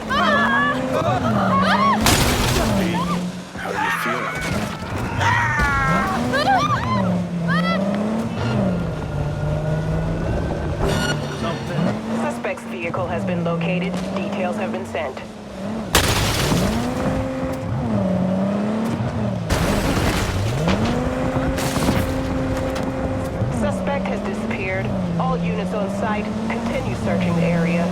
How are you feeling? Suspect's vehicle has been located. Details have been sent. Suspect has disappeared. All units on site, continue searching the area.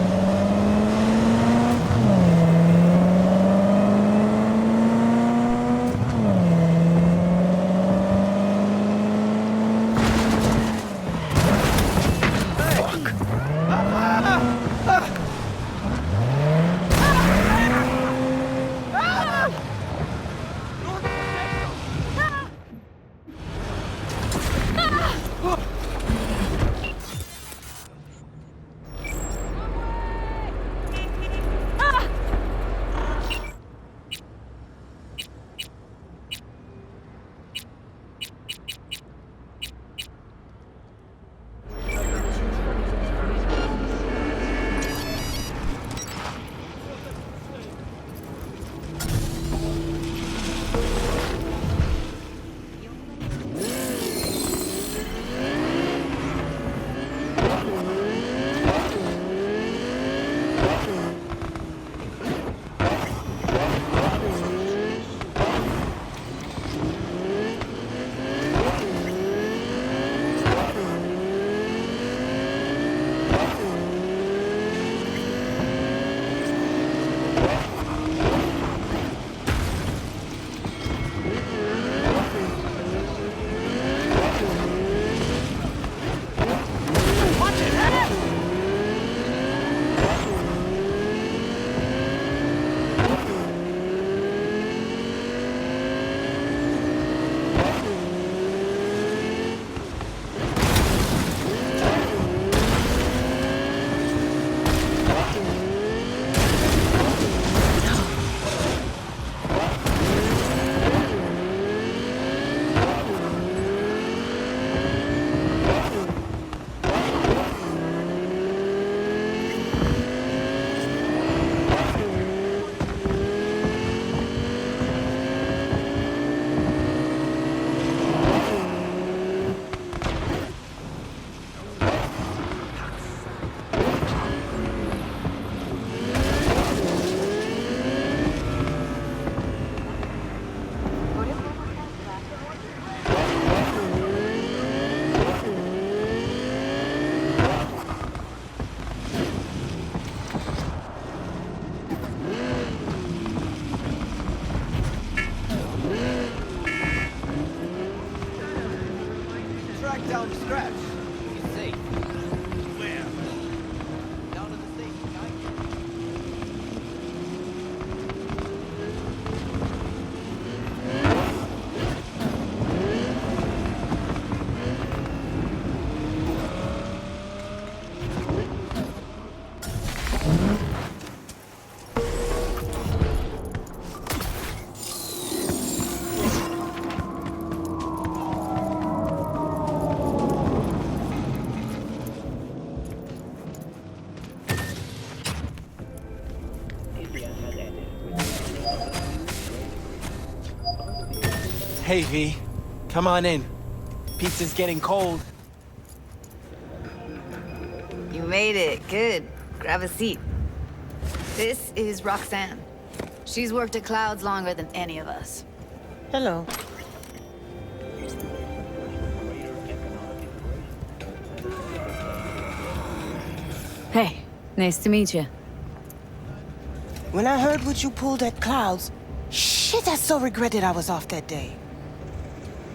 Down to scratch. He's safe. Where? Down to the station, Hey, V. Come on in. Pizza's getting cold. You made it. Good. Grab a seat. This is Roxanne. She's worked at Clouds longer than any of us. Hello. Hey, nice to meet you. When I heard what you pulled at Clouds, shit, I so regretted I was off that day.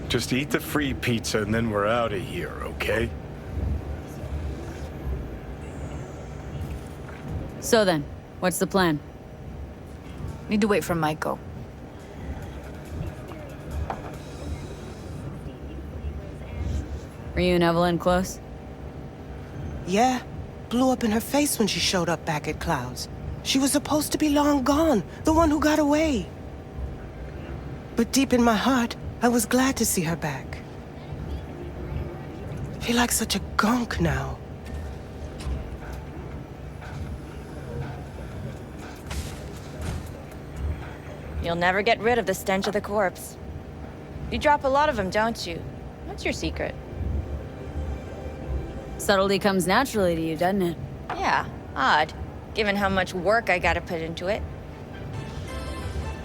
Just eat the free pizza and then we're out of here, okay? So then, what's the plan? Need to wait for Michael. Were you and Evelyn close? Yeah, blew up in her face when she showed up back at Clouds. She was supposed to be long gone, the one who got away. But deep in my heart, I was glad to see her back. Feel like such a gunk now. You'll never get rid of the stench of the corpse. You drop a lot of them, don't you? What's your secret? Subtlety comes naturally to you, doesn't it? Yeah, odd, given how much work I gotta put into it.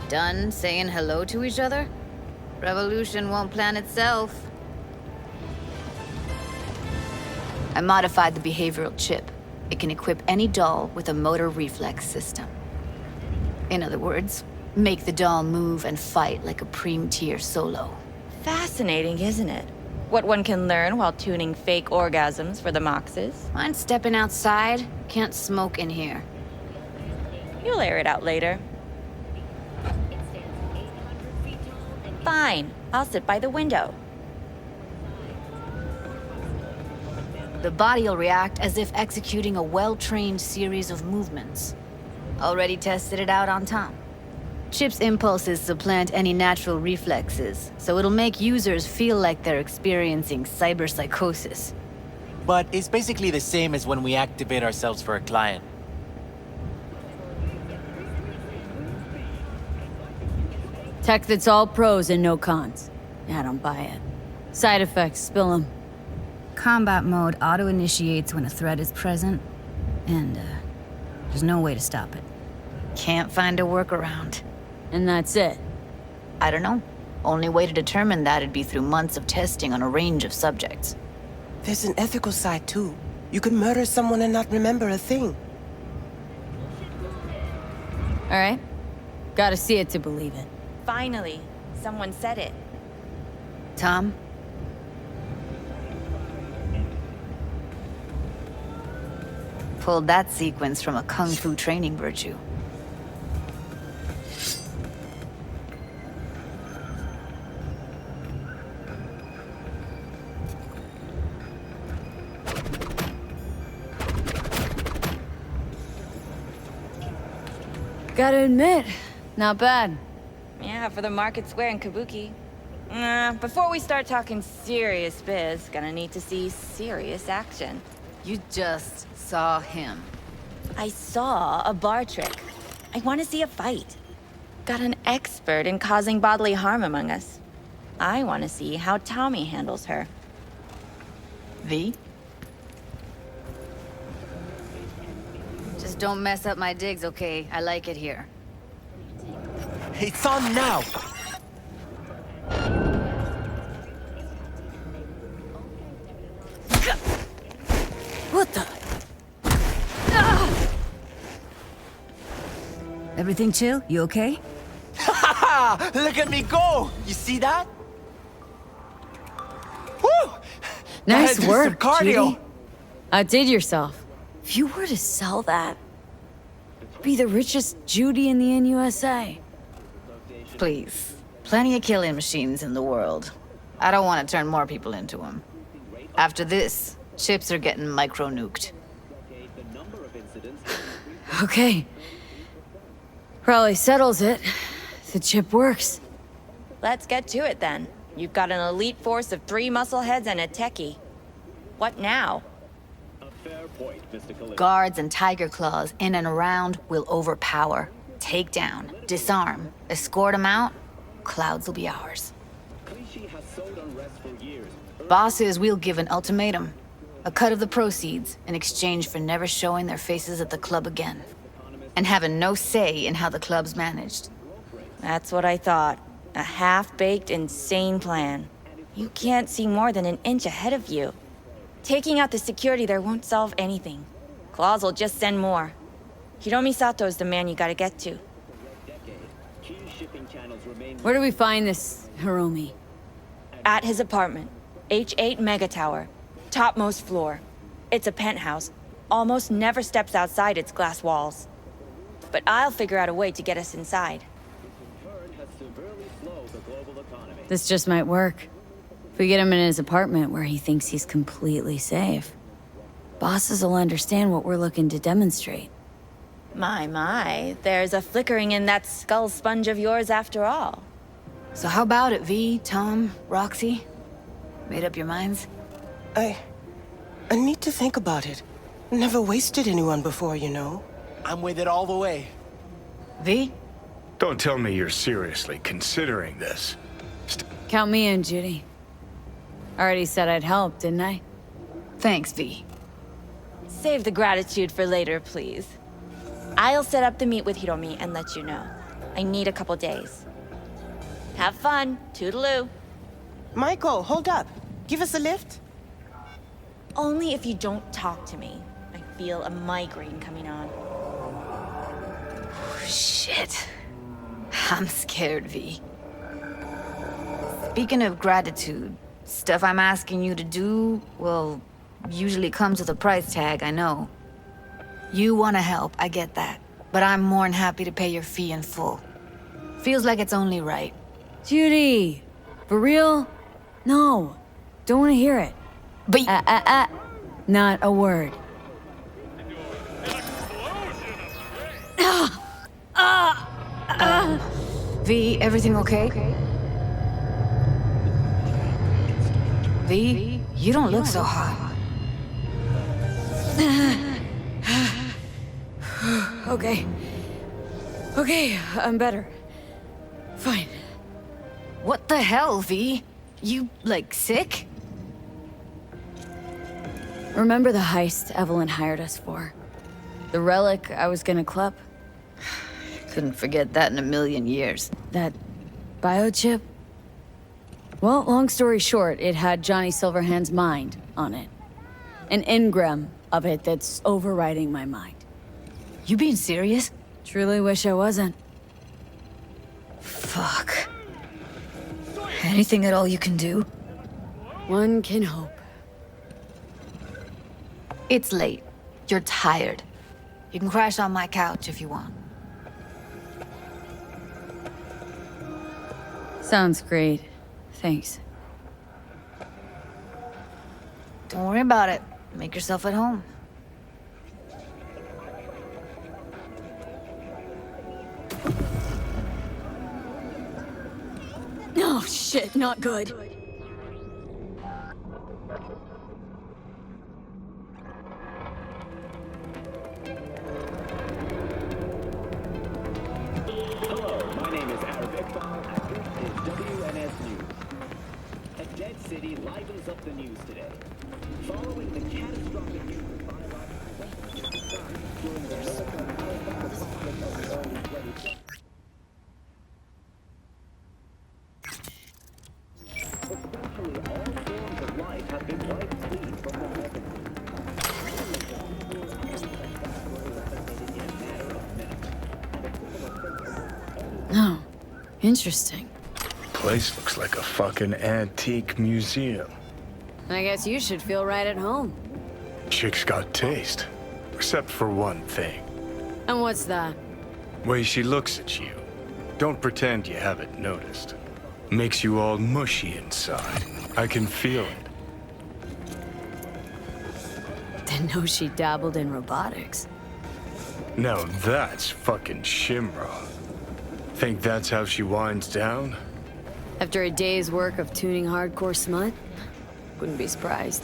Done saying hello to each other? Revolution won't plan itself. I modified the behavioral chip. It can equip any doll with a motor reflex system. In other words, make the doll move and fight like a Preem-tier solo. Fascinating, isn't it? What one can learn while tuning fake orgasms for the Moxes. Mind stepping outside? Can't smoke in here. You'll air it out later. Fine, I'll sit by the window. The body'll react as if executing a well-trained series of movements. Already tested it out on Tom. Chip's impulses supplant any natural reflexes, so it'll make users feel like they're experiencing cyberpsychosis. But it's basically the same as when we activate ourselves for a client. Tech that's all pros and no cons. I don't buy it. Side effects, spill them. Combat mode auto-initiates when a threat is present, and there's no way to stop it. Can't find a workaround. And that's it. I don't know. Only way to determine that'd be through months of testing on a range of subjects. There's an ethical side, too. You could murder someone and not remember a thing. All right? Gotta see it to believe it. Finally, someone said it. Tom? Pulled that sequence from a kung fu training virtue. Gotta admit, not bad. Yeah, for the market square in Kabuki. Before we start talking serious biz, gonna need to see serious action. You just saw him. I saw a bar trick. I want to see a fight. Got an expert in causing bodily harm among us. I want to see how Tommy handles her. V? Just don't mess up my digs, okay? I like it here. It's on now! What the? Everything chill? You okay? Ha! Look at me go! You see that? Woo! Nice Gotta do work, some cardio. Judy. Outdid yourself. If you were to sell that, be the richest Judy in the NUSA. Please. Plenty of killing machines in the world. I don't want to turn more people into them. After this, chips are getting micro-nuked. Okay. Probably settles it. The chip works. Let's get to it then. You've got an elite force of 3 muscleheads and a techie. What now? Guards and tiger claws in and around will overpower, take down, disarm, escort them out. Clouds will be ours. Bosses, we'll give an ultimatum. A cut of the proceeds in exchange for never showing their faces at the club again. And having no say in how the club's managed. That's what I thought. A half-baked, insane plan. You can't see more than an inch ahead of you. Taking out the security there won't solve anything. Claws will just send more. Hiromi Sato's the man you gotta get to. Where do we find this Hiromi? At his apartment. H8 Mega Tower. Topmost floor. It's a penthouse. Almost never steps outside its glass walls. But I'll figure out a way to get us inside. This just might work. If we get him in his apartment where he thinks he's completely safe, bosses will understand what we're looking to demonstrate. My, there's a flickering in that skull sponge of yours after all. So how about it, V, Tom, Roxy? Made up your minds? I need to think about it. Never wasted anyone before, you know. I'm with it all the way. V? Don't tell me you're seriously considering this. Count me in, Judy. Already said I'd help, didn't I? Thanks, V. Save the gratitude for later, please. I'll set up the meet with Hiromi and let you know. I need a couple days. Have fun. Toodaloo. Michael, hold up. Give us a lift. Only if you don't talk to me. I feel a migraine coming on. Shit. I'm scared, V. Speaking of gratitude, stuff I'm asking you to do, well, usually comes with a price tag, I know. You want to help, I get that. But I'm more than happy to pay your fee in full. Feels like it's only right. Judy! For real? No. Don't want to hear it. But Not a word. V, everything okay? V, you don't look so hot. Okay. Okay, I'm better. Fine. What the hell, V? You, like, sick? Remember the heist Evelyn hired us for? The relic I was gonna club? Couldn't forget that in a million years. That biochip? Well, long story short, it had Johnny Silverhand's mind on it. An engram of it that's overriding my mind. You being serious? Truly wish I wasn't. Fuck. Anything at all you can do? One can hope. It's late. You're tired. You can crash on my couch if you want. Sounds great. Thanks. Don't worry about it. Make yourself at home. Oh, shit, not good. Hello, my name is Arab Iqbal, and this is WNS News. A dead city livens up the news today. Following the catastrophic biological during the conflict of the early 20th. Essentially, all forms of life have been wiped clean from the heavens. Oh, interesting. Place looks like a fucking antique museum. I guess you should feel right at home. Chick's got taste. Except for one thing. And what's that? Way she looks at you. Don't pretend you haven't noticed. Makes you all mushy inside. I can feel it. Didn't know she dabbled in robotics. Now that's fucking Shimra. Think that's how she winds down? After a day's work of tuning hardcore smut? Wouldn't be surprised.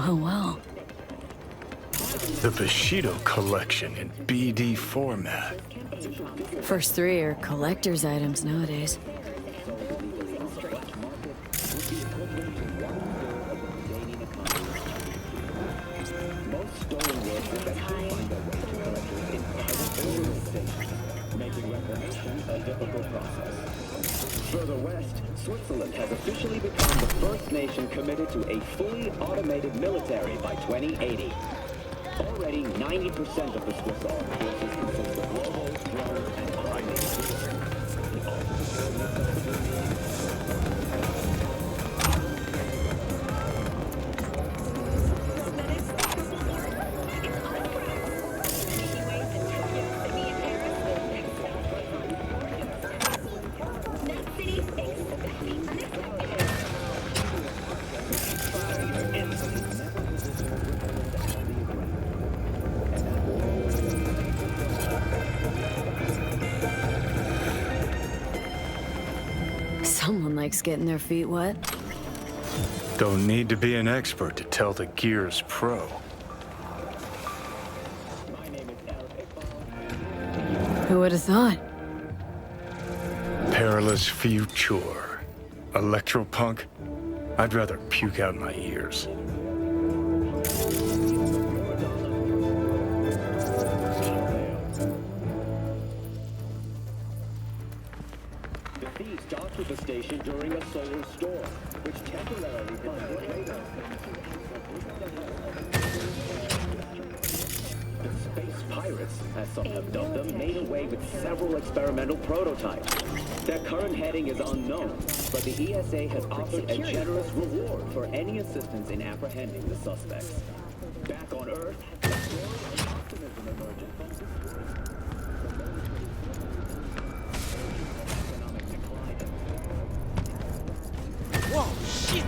Oh, well. The Bushido collection in BD format. First three are collector's items nowadays. Most stolen works eventually find their way to collectors in private organizations, making reclamation a difficult process. Further west, Switzerland has officially become the first nation committed to a fully automated military by 2080. Already, 90% of the Swiss armed forces consist of robots, drones, and Techs getting their feet wet? Don't need to be an expert to tell the gear's pro. Who would have thought? Perilous future. Electropunk? I'd rather puke out my ears. The thieves docked with the station during a solar storm, which temporarily blinded radar. The space pirates, as some have dubbed them, made away with several experimental prototypes. Their current heading is unknown, but the ESA has offered a generous reward for any assistance in apprehending the suspects. Back on Earth, a story of optimism emerges from this economic decline. Whoa, shit!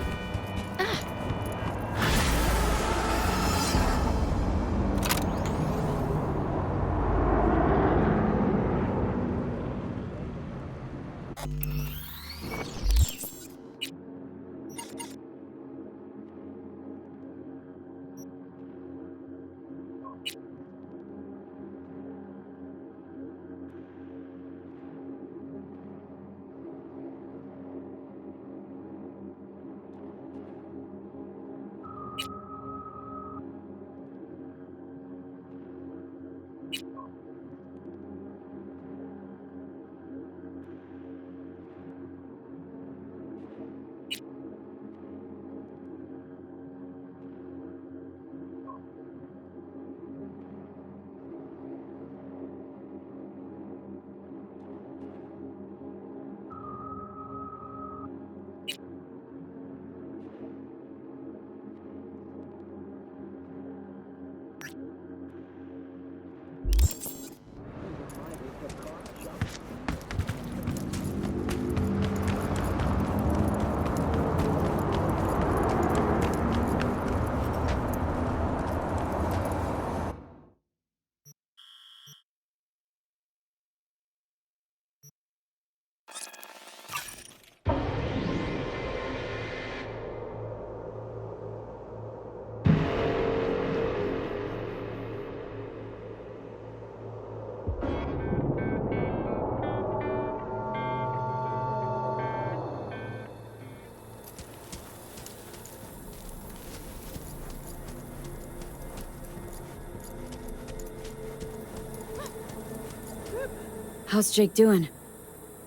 How's Jake doing?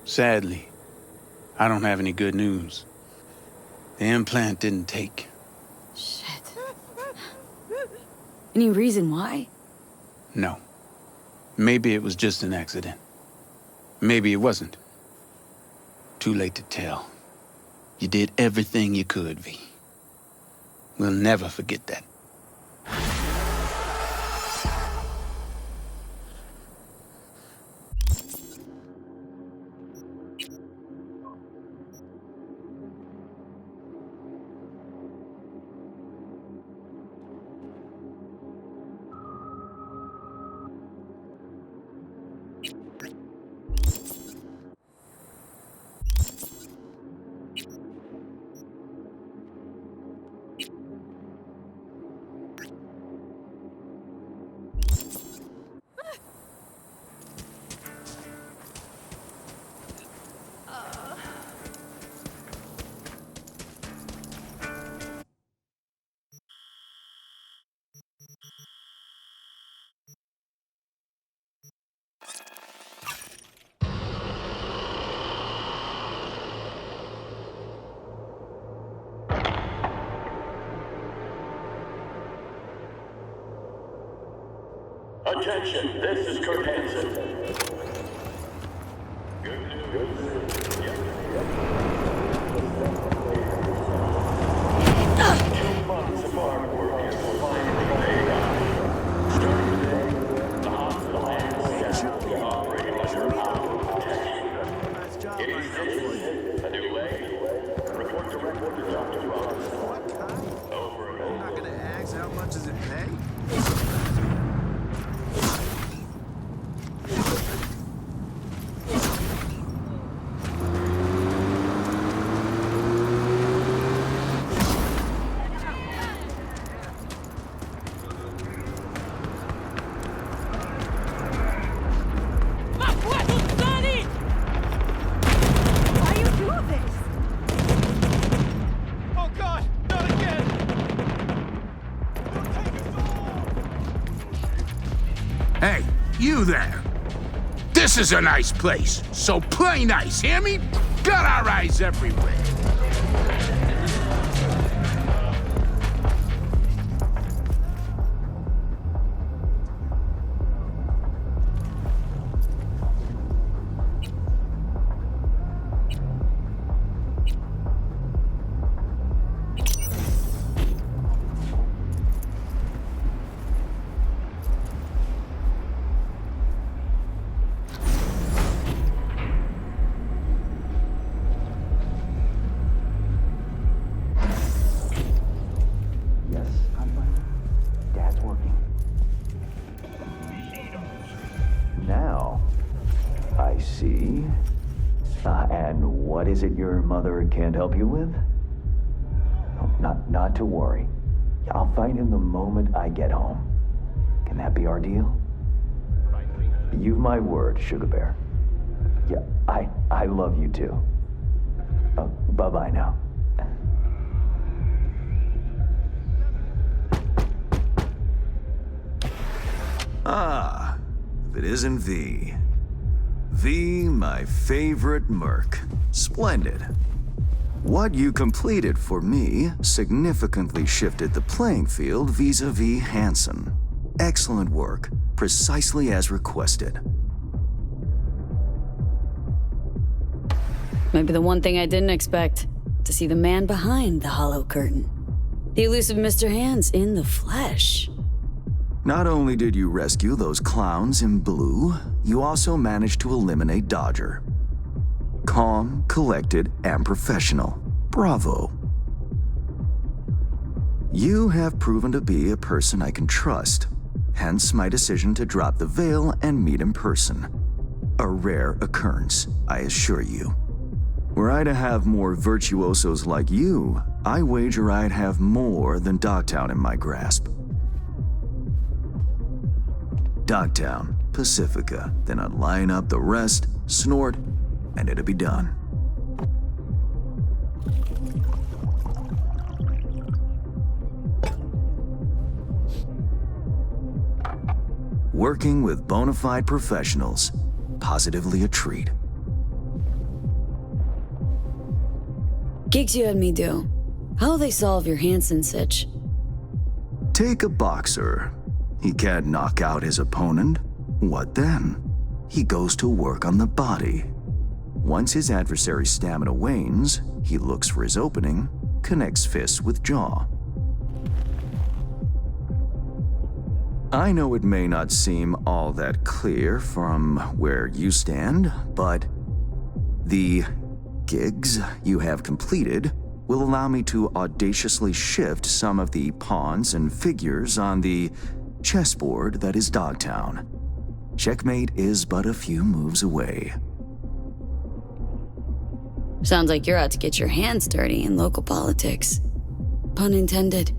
Sadly, I don't have any good news. The implant didn't take. Shit. Any reason why? No. Maybe it was just an accident. Maybe it wasn't. Too late to tell. You did everything you could, V. We'll never forget that. Attention, this is Kurt Hansen. Good news. 2 months of hard work is finally paid off. Starting today, the hospital and staff will be operating under our protection. Any citizens, a new leg, report directly to Dr. Roberts. Over and over. I'm not gonna ask how much does it pay? You there. This is a nice place, so play nice, hear me? Got our eyes everywhere. What is it your mother can't help you with? Oh, not to worry. I'll find him the moment I get home. Can that be our deal? You've my word, Sugar Bear. Yeah, I love you too. Bye-bye now. Ah, if it isn't V. V, my favorite merc. Splendid. What you completed for me significantly shifted the playing field vis-a-vis Hansen. Excellent work, precisely as requested. Maybe the one thing I didn't expect, to see the man behind the hollow curtain. The elusive Mr. Hands in the flesh. Not only did you rescue those clowns in blue, you also managed to eliminate Dodger. Calm, collected, and professional. Bravo. You have proven to be a person I can trust, hence my decision to drop the veil and meet in person. A rare occurrence, I assure you. Were I to have more virtuosos like you, I wager I'd have more than Dogtown in my grasp. Dogtown, Pacifica, then I'd line up the rest, snort, and it'd be done. Working with bona fide professionals, positively a treat. Gigs you had me do. How'll they solve your Hansen sitch? Take a boxer. He can't knock out his opponent. What then? He goes to work on the body. Once his adversary's stamina wanes, he looks for his opening, connects fists with jaw. I know it may not seem all that clear from where you stand, but the gigs you have completed will allow me to audaciously shift some of the pawns and figures on the chessboard that is Dogtown. Checkmate is but a few moves away. Sounds like you're out to get your hands dirty in local politics. Pun intended.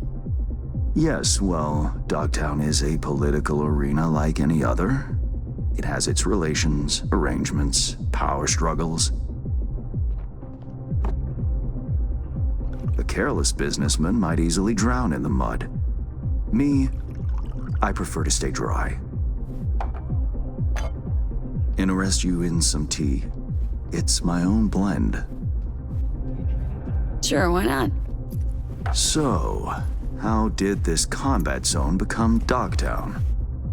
Yes, well, Dogtown is a political arena like any other. It has its relations, arrangements, power struggles. A careless businessman might easily drown in the mud. Me, I prefer to stay dry. Interest you in some tea? It's my own blend. Sure, why not? So, how did this combat zone become Dogtown?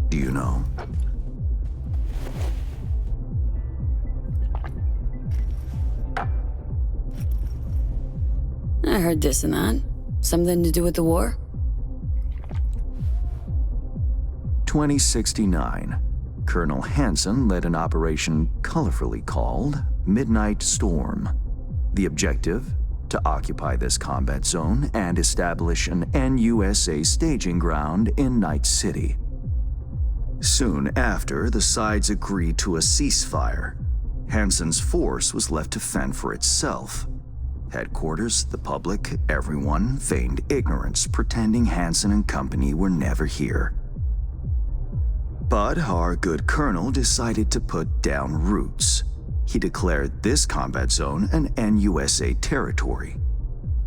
Do you know? I heard this and that. Something to do with the war? 2069. Colonel Hansen led an operation colorfully called Midnight Storm. The objective? To occupy this combat zone and establish an NUSA staging ground in Night City. Soon after, the sides agreed to a ceasefire. Hansen's force was left to fend for itself. Headquarters, the public, everyone feigned ignorance, pretending Hansen and company were never here. But our good colonel decided to put down roots. He declared this combat zone an NUSA territory.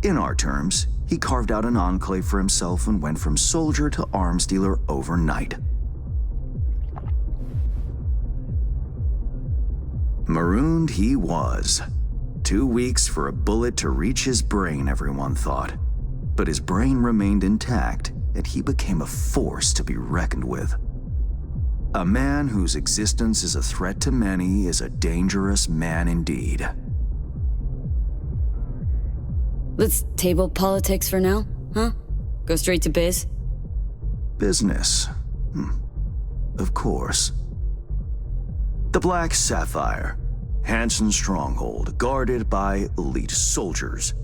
In our terms, he carved out an enclave for himself and went from soldier to arms dealer overnight. Marooned he was. 2 weeks for a bullet to reach his brain, everyone thought. But his brain remained intact, and he became a force to be reckoned with. A man whose existence is a threat to many is a dangerous man indeed. Let's table politics for now, huh? Go straight to biz? Business. Of course. The Black Sapphire. Hansen's stronghold, guarded by elite soldiers.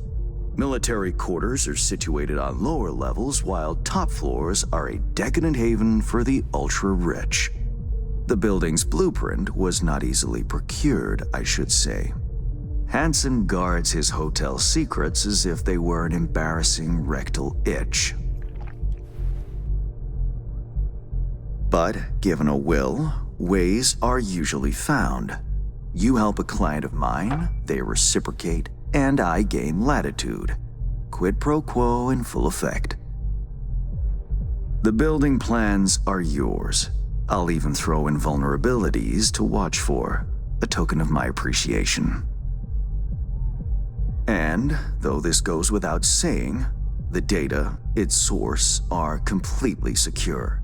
Military quarters are situated on lower levels, while top floors are a decadent haven for the ultra-rich. The building's blueprint was not easily procured, I should say. Hansen guards his hotel secrets as if they were an embarrassing rectal itch. But given a will, ways are usually found. You help a client of mine, they reciprocate, and I gain latitude. Quid pro quo in full effect. The building plans are yours. I'll even throw in vulnerabilities to watch for, a token of my appreciation. And, though this goes without saying, the data, its source, are completely secure.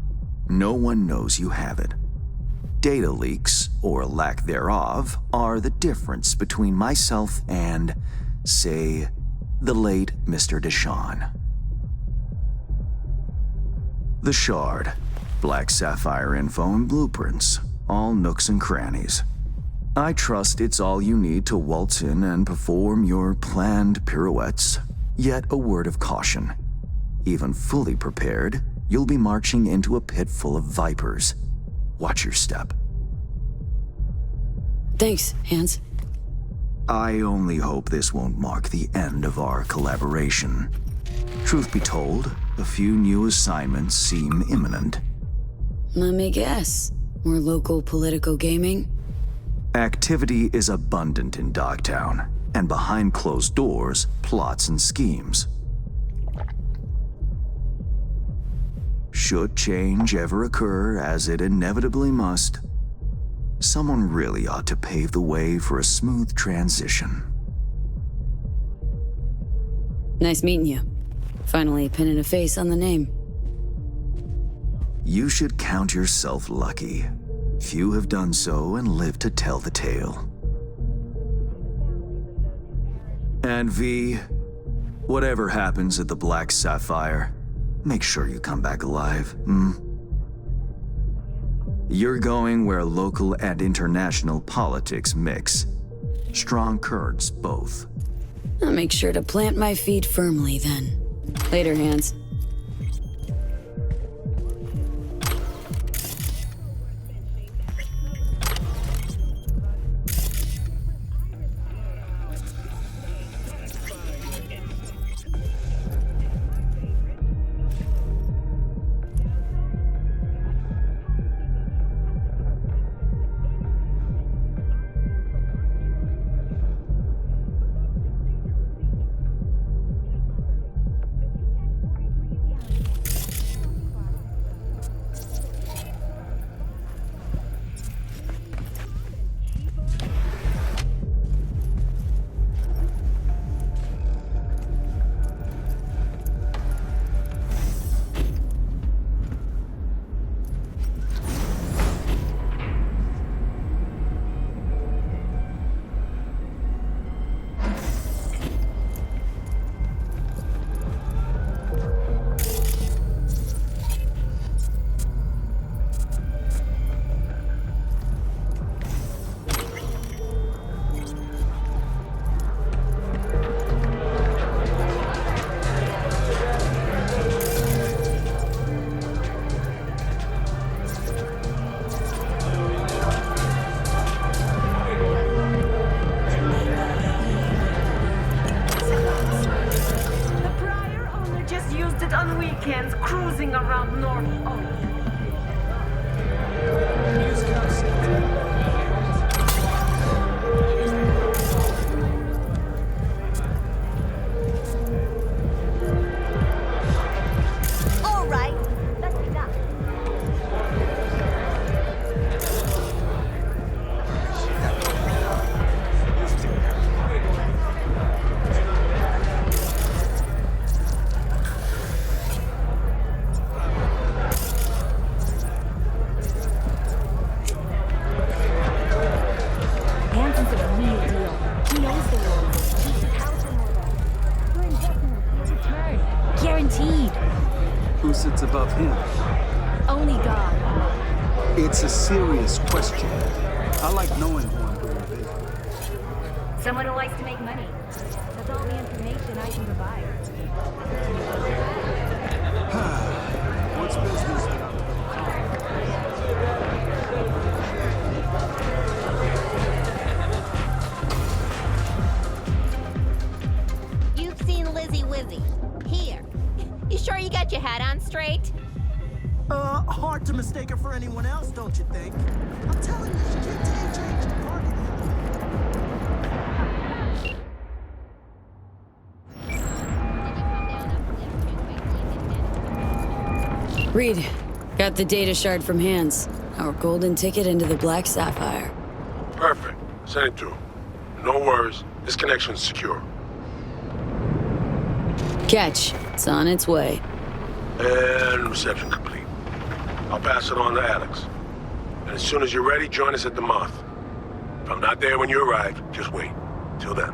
No one knows you have it. Data leaks, or lack thereof, are the difference between myself and, say, the late Mr. Deshawn. The Shard, Black Sapphire info and blueprints, all nooks and crannies. I trust it's all you need to waltz in and perform your planned pirouettes. Yet a word of caution. Even fully prepared, you'll be marching into a pit full of vipers. Watch your step. Thanks, Hans. I only hope this won't mark the end of our collaboration. Truth be told, a few new assignments seem imminent. Let me guess. More local political gaming? Activity is abundant in Dogtown, and behind closed doors, plots and schemes. Should change ever occur, as it inevitably must, someone really ought to pave the way for a smooth transition. Nice meeting you. Finally pinning a face on the name. You should count yourself lucky. Few have done so and lived to tell the tale. And V, whatever happens at the Black Sapphire, make sure you come back alive, You're going where local and international politics mix. Strong currents, both. I'll make sure to plant my feet firmly then. Later, Hans. Cruising around North Oak. All right, that's enough. above him? Only God. It's a serious question. I like knowing who I'm doing business. Someone who likes to make money. That's all the information I can provide. What's business without You've seen Lizzie Wizzy. Here. You sure you got your hat on straight? Hard to mistake her for anyone else, don't you think? I'm telling you, she can't take change in party. Reed, got the data shard from Hans. Our golden ticket into the Black Sapphire. Perfect. Send it through. No worries. This connection's secure. Catch. It's on its way. And reception complete. I'll pass it on to Alex. And as soon as you're ready, join us at the Moth. If I'm not there when you arrive, just wait. Till then.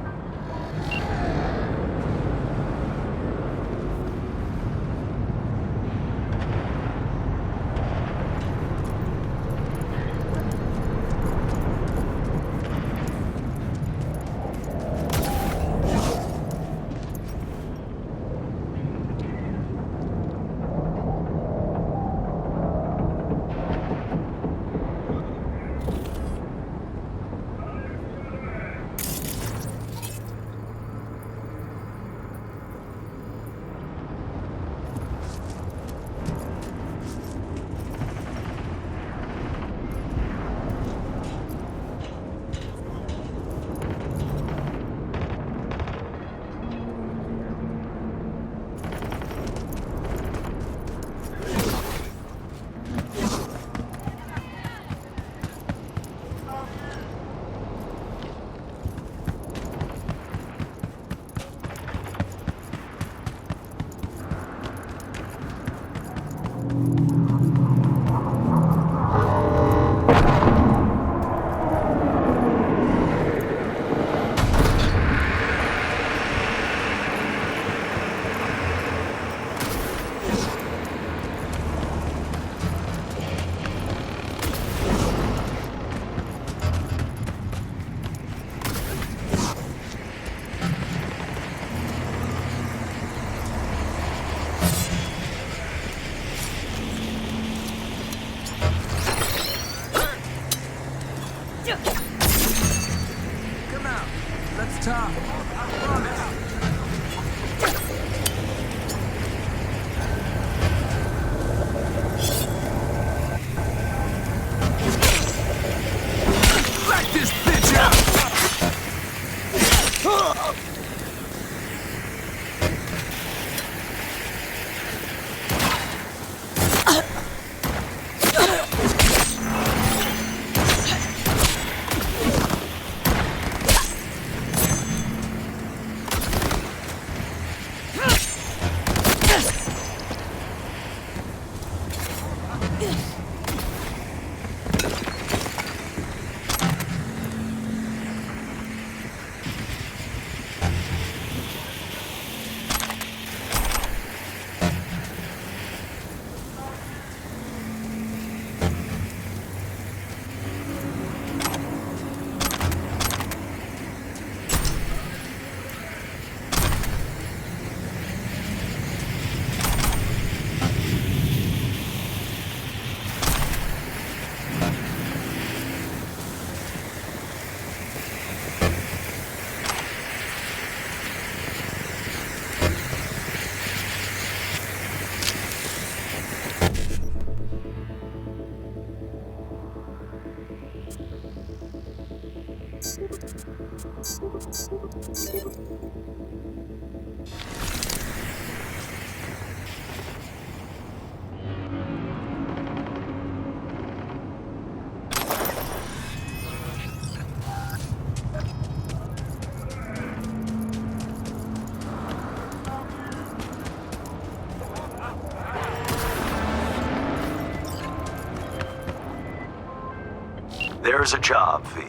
There's a job, V.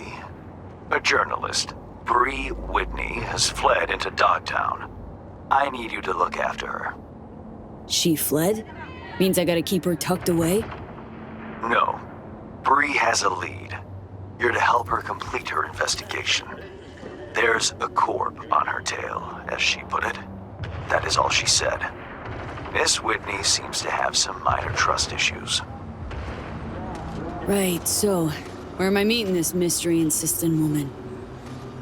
A journalist, Bree Whitney, has fled into Dogtown. I need you to look after her. She fled? Means I gotta keep her tucked away? No. Bree has a lead. You're to help her complete her investigation. There's a corp on her tail, as she put it. That is all she said. Miss Whitney seems to have some minor trust issues. Right, so, where am I meeting this mystery-insistent woman?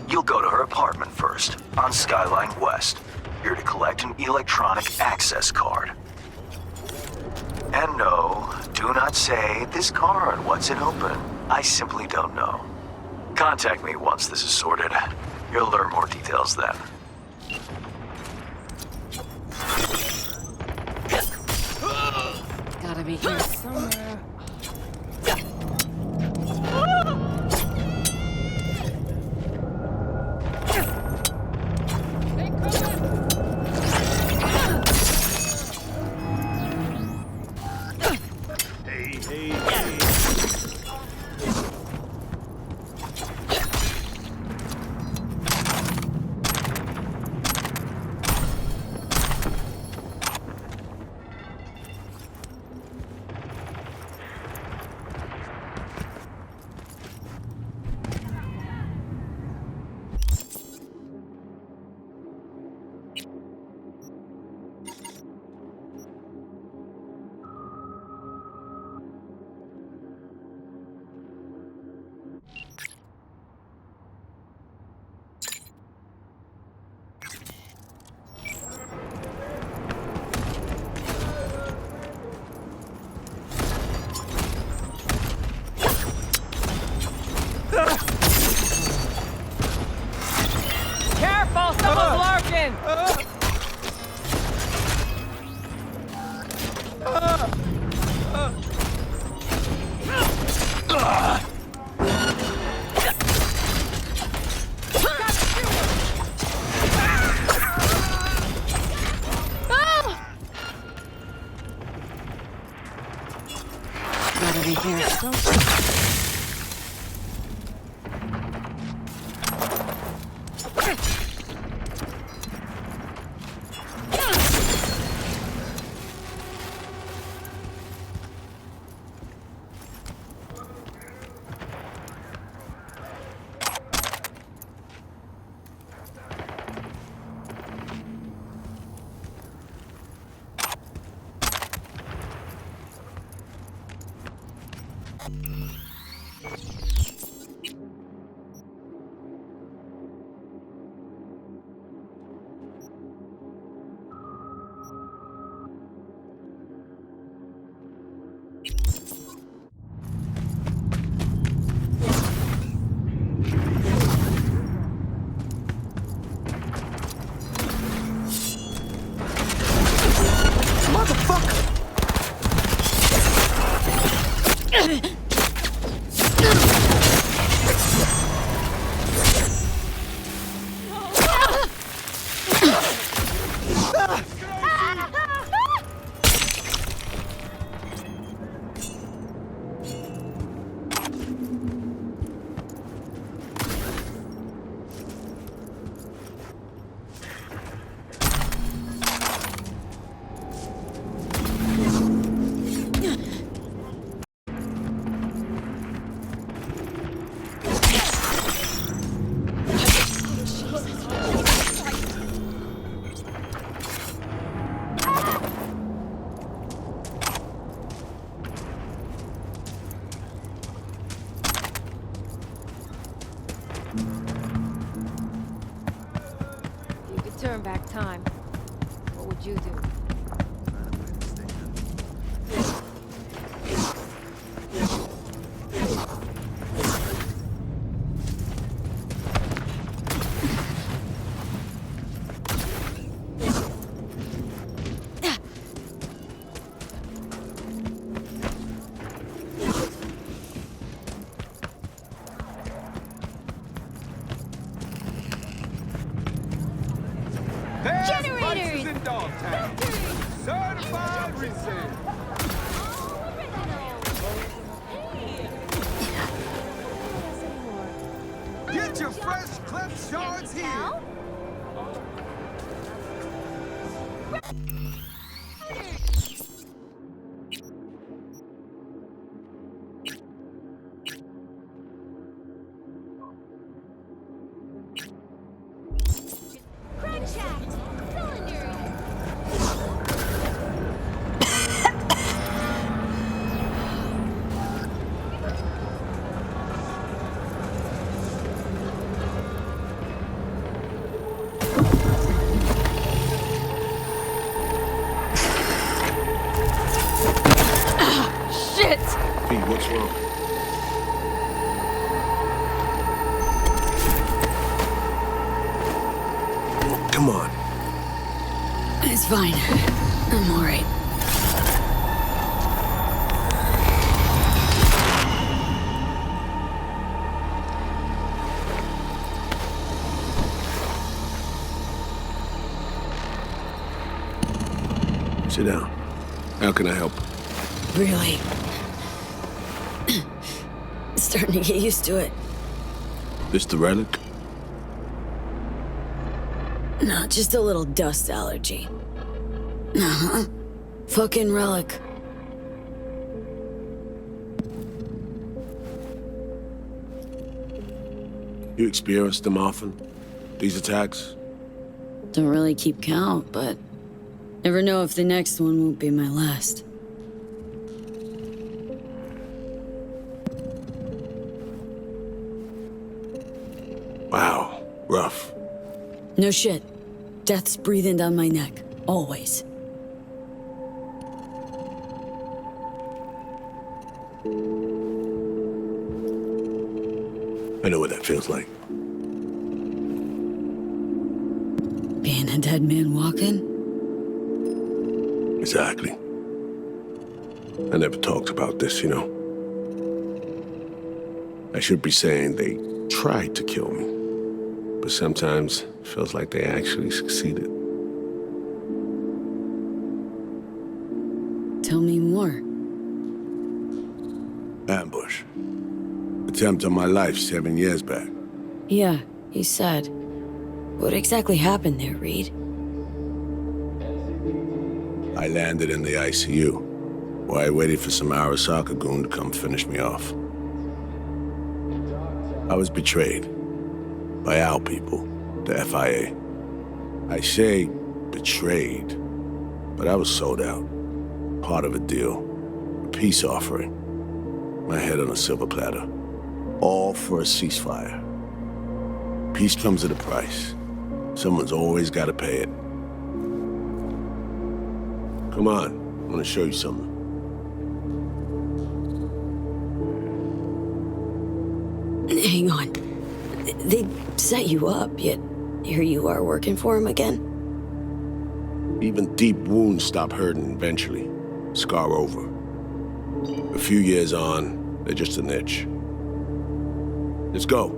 You'll go to her apartment first, on Skyline West. You're to collect an electronic access card. And no, do not say this card, what's it open? I simply don't know. Contact me once this is sorted. You'll learn more details then. Gotta be here somewhere. Careful, someone's lurking! Gotta be here somewhere. Turn back time. What would you do? Generators! In Dogtown. Certified resale. Get your fresh clip shards here. Come on. It's fine. I'm all right. Sit down. How can I help? Really? Starting to get used to it. This the relic? No, just a little dust allergy. Uh-huh. Fucking relic. You experience them often? These attacks? Don't really keep count, but never know if the next one won't be my last. Wow, rough. No shit. Death's breathing down my neck. Always. I know what that feels like. Being a dead man walking? Exactly. I never talked about this, you know. I should be saying they tried to kill me. But sometimes it feels like they actually succeeded. Tell me more. Ambush. Attempt on my life 7 years back. Yeah, you said. What exactly happened there, Reed? I landed in the ICU, while I waited for some Arasaka goon to come finish me off. I was betrayed. By our people, the FIA. I say betrayed, but I was sold out. Part of a deal. A peace offering. My head on a silver platter. All for a ceasefire. Peace comes at a price. Someone's always got to pay it. Come on, I want to show you something. Hang on. They set you up, yet here you are working for him again? Even deep wounds stop hurting eventually. Scar over. A few years on, they're just an itch. Let's go.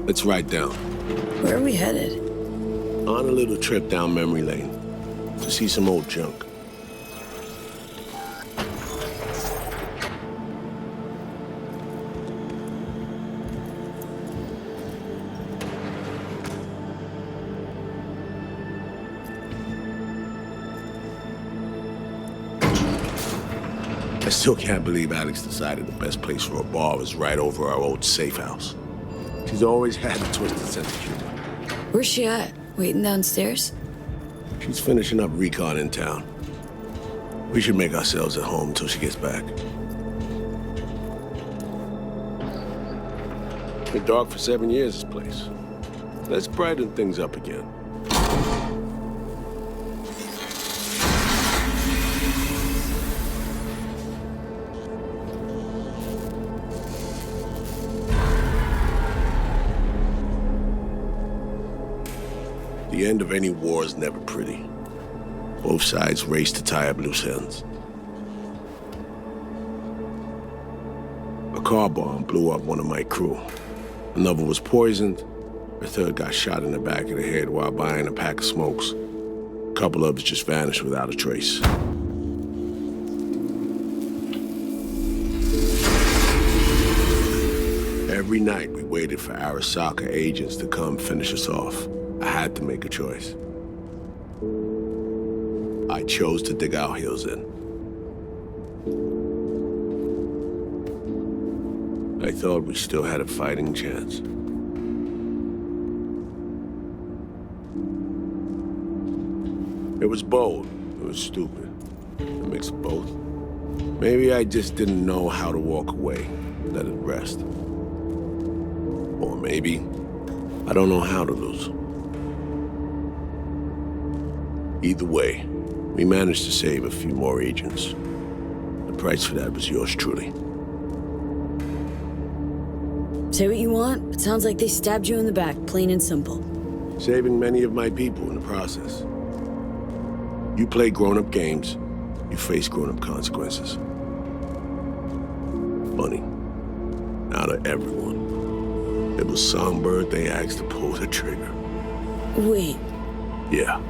Let's ride down. Where are we headed? On a little trip down memory lane to see some old junk. I still can't believe Alex decided the best place for a bar was right over our old safe house. She's always had a twisted sense of humor. Where's she at? Waiting downstairs? She's finishing up recon in town. We should make ourselves at home until she gets back. Been dark for 7 years, this place. Let's brighten things up again. The end of any war is never pretty. Both sides race to tie up loose ends. A car bomb blew up one of my crew. Another was poisoned. A third got shot in the back of the head while buying a pack of smokes. A couple others just vanished without a trace. Every night we waited for Arasaka agents to come finish us off. I had to make a choice. I chose to dig our heels in. I thought we still had a fighting chance. It was bold. It was stupid. A mix of both. Maybe I just didn't know how to walk away, let it rest. Or maybe I don't know how to lose. Either way, We managed to save a few more agents. The price for that was yours truly. Say what you want, but sounds like they stabbed you in the back, plain and simple. Saving many of my people in the process. You play grown-up games, you face grown-up consequences. Funny. Out of everyone, it was Songbird they asked to pull the trigger. Wait. Yeah.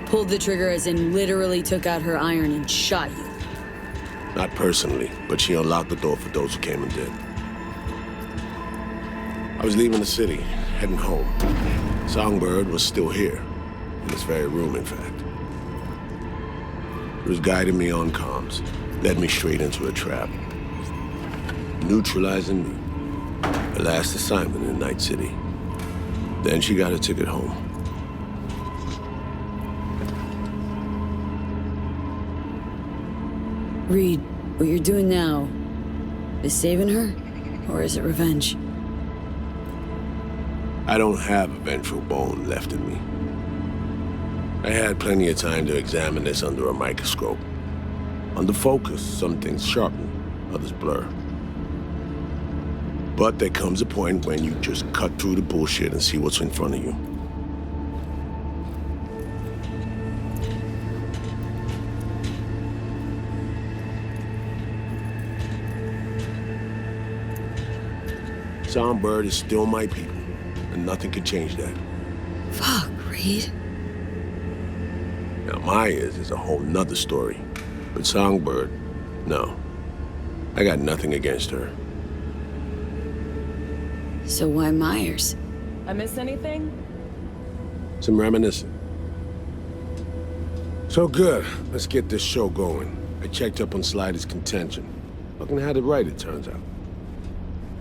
Pulled the trigger as in literally took out her iron and shot you. Not personally, but she unlocked the door for those who came and did. I was leaving the city, heading home. Songbird was still here, in this very room, in fact. It was guiding me on comms, led me straight into a trap. Neutralizing me. Her last assignment in Night City. Then she got a ticket home. Reed, what you're doing now, is saving her, or is it revenge? I don't have a vengeful bone left in me. I had plenty of time to examine this under a microscope. Under focus, some things sharpen, others blur. But there comes a point when you just cut through the bullshit and see what's in front of you. Songbird is still my people, and nothing can change that. Fuck, Reed. Now, Myers is a whole nother story. But Songbird, no. I got nothing against her. So why Myers? I miss anything? Some reminiscing. So good, let's get this show going. I checked up on Slider's contention. Fucking had it right, it turns out.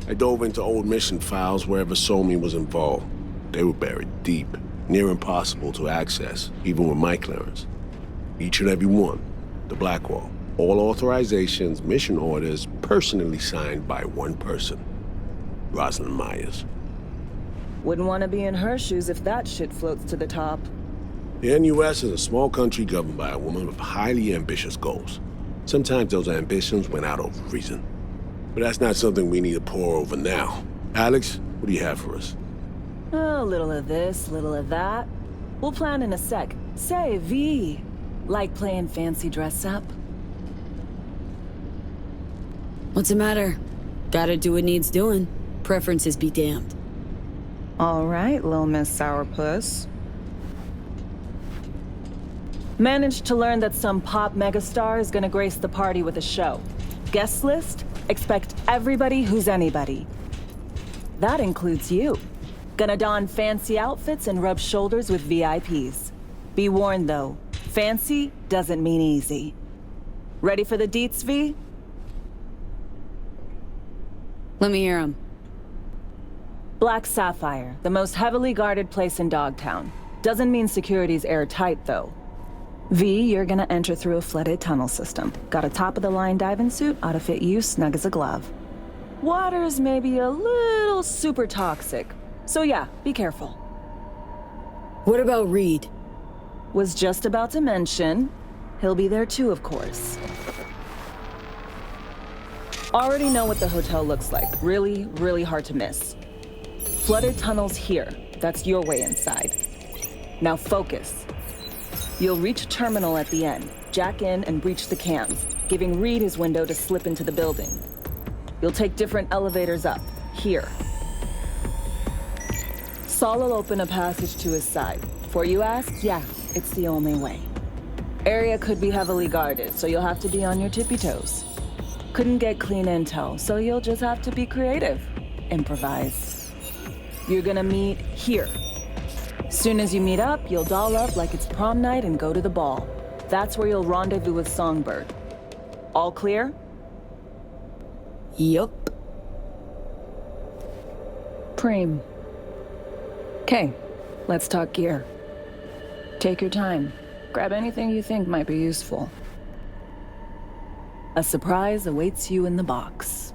I dove into old mission files wherever Somi was involved. They were buried deep, near impossible to access, even with my clearance. Each and every one, the Blackwall. All authorizations, mission orders, personally signed by one person. Rosalind Myers. Wouldn't want to be in her shoes if that shit floats to the top. The NUS is a small country governed by a woman with highly ambitious goals. Sometimes those ambitions went out of reason. But that's not something we need to pour over now. Alex, what do you have for us? A little of this, little of that. We'll plan in a sec. Say, V, like playing fancy dress up? What's the matter? Gotta do what needs doing. Preferences be damned. All right, little Miss Sourpuss. Managed to learn that some pop megastar is gonna grace the party with a show. Guest list? Expect everybody who's anybody. That includes you. Gonna don fancy outfits and rub shoulders with VIPs. Be warned though, fancy doesn't mean easy. Ready for the deets, V? Let me hear 'em. Black Sapphire, the most heavily guarded place in Dogtown. Doesn't mean security's airtight though. V, you're gonna enter through a flooded tunnel system. Got a top-of-the-line diving suit, ought to fit you snug as a glove. Water's maybe a little super toxic. So yeah, be careful. What about Reed? Was just about to mention. He'll be there too, of course. Already know what the hotel looks like. Really, really hard to miss. Flooded tunnels here. That's your way inside. Now focus. You'll reach a terminal at the end, jack in and breach the cams, giving Reed his window to slip into the building. You'll take different elevators up, here. Saul will open a passage to his side. Before you ask, yeah, it's the only way. Area could be heavily guarded, so you'll have to be on your tippy toes. Couldn't get clean intel, so you'll just have to be creative. Improvise. You're gonna meet here. Soon as you meet up, you'll doll up like it's prom night and go to the ball. That's where you'll rendezvous with Songbird. All clear? Yup. Preem. Okay, let's talk gear. Take your time. Grab anything you think might be useful. A surprise awaits you in the box.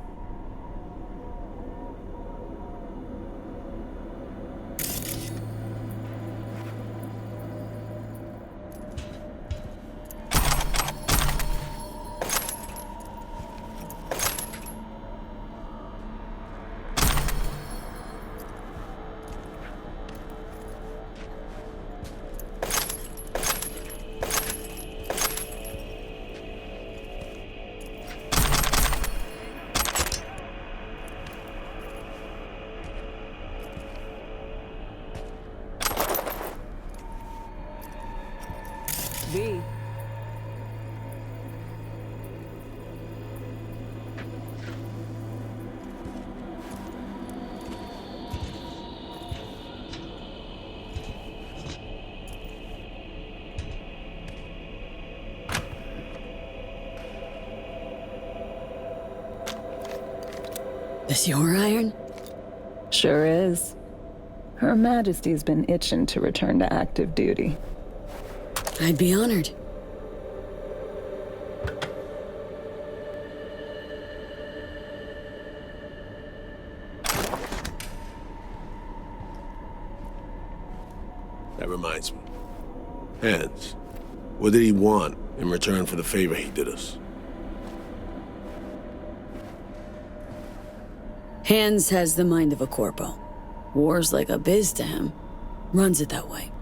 This your iron? Sure is. Her Majesty's been itching to return to active duty. I'd be honored. That reminds me. Hans, what did he want in return for the favor he did us? Hans has the mind of a Corpo. War's like a biz to him. Runs it that way.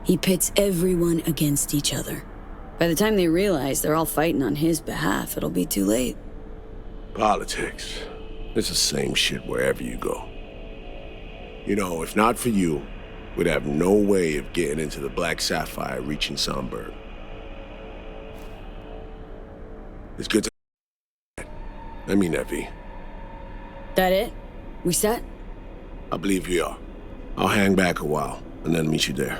He pits everyone against each other. By the time they realize they're all fighting on his behalf, it'll be too late. Politics. It's the same shit wherever you go. You know, if not for you, we'd have no way of getting into the Black Sapphire reaching Songbird. It's good to... I mean that, V. That it? We set? I believe we are. I'll hang back a while, and then meet you there.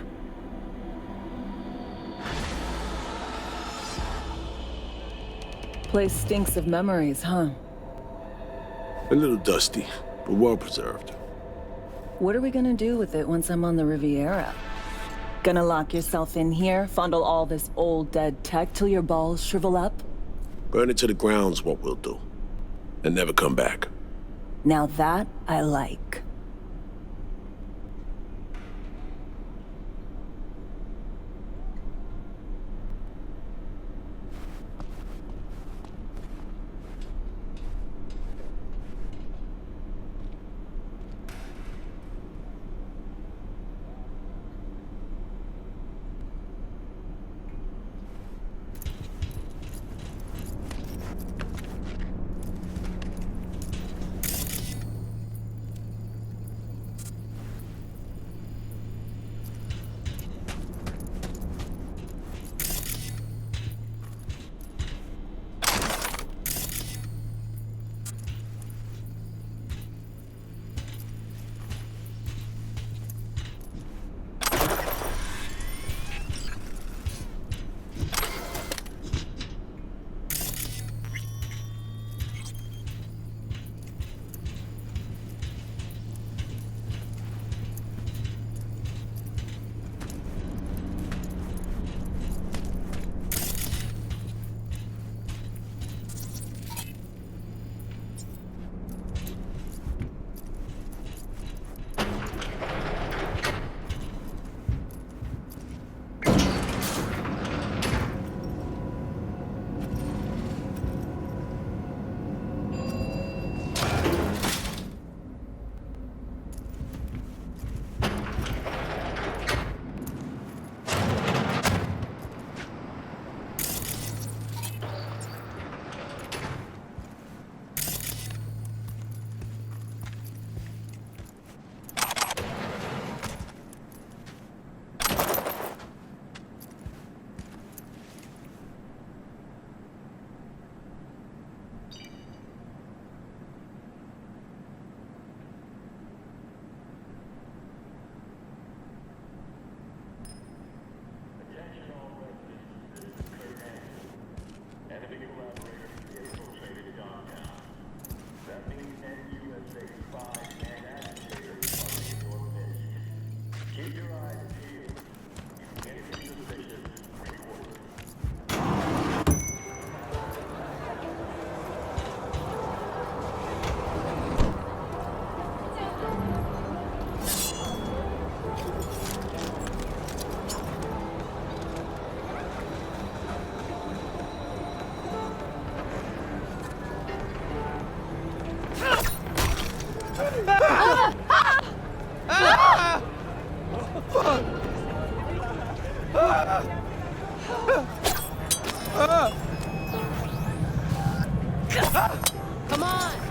Place stinks of memories, huh? A little dusty, but well preserved. What are we gonna do with it once I'm on the Riviera? Gonna lock yourself in here, fondle all this old dead tech till your balls shrivel up? Burn it to the ground's what we'll do. And never come back. Now that I like. Come on!